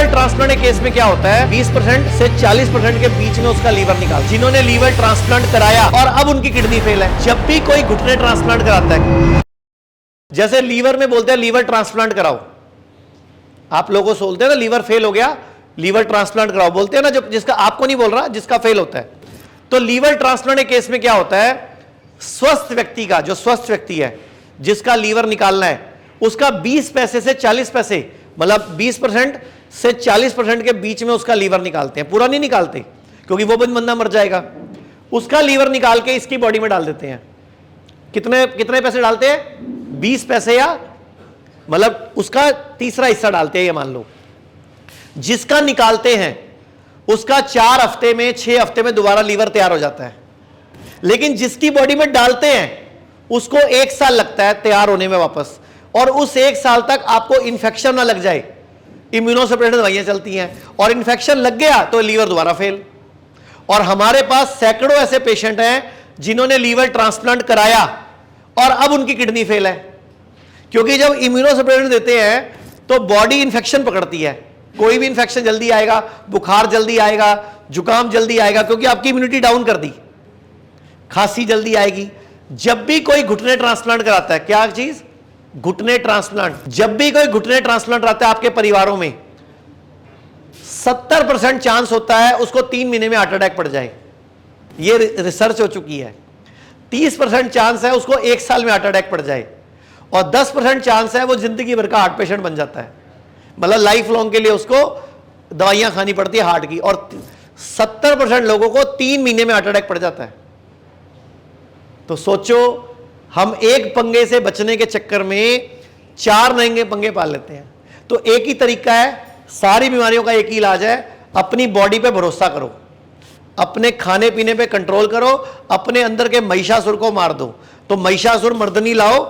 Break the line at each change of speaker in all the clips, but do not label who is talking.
Liver transplant के case में क्या होता है, 20% से 40% के बीच में उसका लीवर निकाल, जिन्होंने लीवर ट्रांसप्लांट कराया और अब उनकी किडनी फेल है। जब भी कोई घुटने ट्रांसप्लांट कराता है, जैसे लीवर में बोलते हैं लीवर ट्रांसप्लांट कराओ, आप लोगों को बोलते हैं ना लीवर फेल हो गया, लीवर ट्रांसप्लांट कराओ, बोलते हैं ना, जब जिसका आपको नहीं बोल रहा, जिसका फेल होता है। तो लीवर ट्रांसप्लांट के केस में क्या होता है, स्वस्थ व्यक्ति का, जो स्वस्थ व्यक्ति है जिसका लीवर निकालना है, उसका 20 पैसे से 40 पैसे, मतलब 20% से 40% के बीच में उसका लीवर निकालते हैं, पूरा नहीं निकालते क्योंकि वो बंदा मर जाएगा। उसका लीवर निकाल के इसकी बॉडी में डाल देते हैं। कितने कितने पैसे डालते हैं, 20 पैसे, या मतलब उसका तीसरा हिस्सा डालते हैं, ये मान लो। जिसका निकालते हैं उसका 4 हफ्ते में 6 हफ्ते में दोबारा लीवर तैयार हो जाता है, लेकिन जिसकी बॉडी में डालते हैं उसको 1 साल लगता है तैयार होने में वापस, और उस 1 साल तक आपको इंफेक्शन ना लग जाए, इम्यूनोसप्रेसेंट दवाइयां चलती हैं, और इंफेक्शन लग गया तो लीवर दोबारा फेल। और हमारे पास सैकड़ों ऐसे पेशेंट हैं जिन्होंने लीवर ट्रांसप्लांट कराया और अब उनकी किडनी फेल है, क्योंकि जब इम्यूनोसप्रेसेंट देते हैं तो बॉडी इंफेक्शन पकड़ती है, कोई भी इंफेक्शन जल्दी आएगा, बुखार जल्दी आएगा, जुकाम जल्दी आएगा, क्योंकि आपकी इम्यूनिटी डाउन कर दी, खांसी जल्दी आएगी। जब भी कोई घुटने ट्रांसप्लांट कराता है, क्या चीज, घुटने ट्रांसप्लांट, जब भी कोई घुटने ट्रांसप्लांट कराता है आपके परिवारों में 70% चांस होता है उसको 3 महीने में हार्ट अटैक पड़ जाए, ये रिसर्च हो चुकी है। 30% चांस है उसको 1 साल में हार्ट अटैक पड़ जाए, और 10% चांस है वो जिंदगी भर का हार्ट पेशेंट बन जाता है, मतलब लाइफ लॉन्ग के लिए उसको दवाइयां खानी पड़ती है हार्ट की, और 70% लोगों को 3 महीने में हार्ट अटैक पड़ जाता है। तो सोचो, हम एक पंगे से बचने के चक्कर में 4 नंगे पंगे पाल लेते हैं। तो एक ही तरीका है, सारी बीमारियों का एक ही इलाज है, अपनी बॉडी पे भरोसा करो, अपने खाने पीने पे कंट्रोल करो, अपने अंदर के महिषासुर को मार दो। तो महिषासुर मर्दनी लाओ,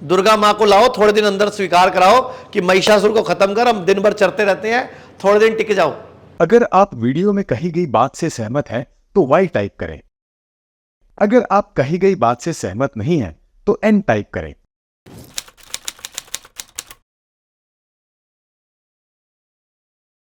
दुर्गा मां को लाओ, थोड़े दिन अंदर स्वीकार कराओ कि महिषासुर को खत्म कर, हम दिन भर चरते रहते हैं, थोड़े दिन टिक जाओ।
अगर आप वीडियो में कही गई बात से सहमत हैं तो वाई टाइप करें। अगर आप कही गई बात से सहमत नहीं हैं तो एन टाइप करें।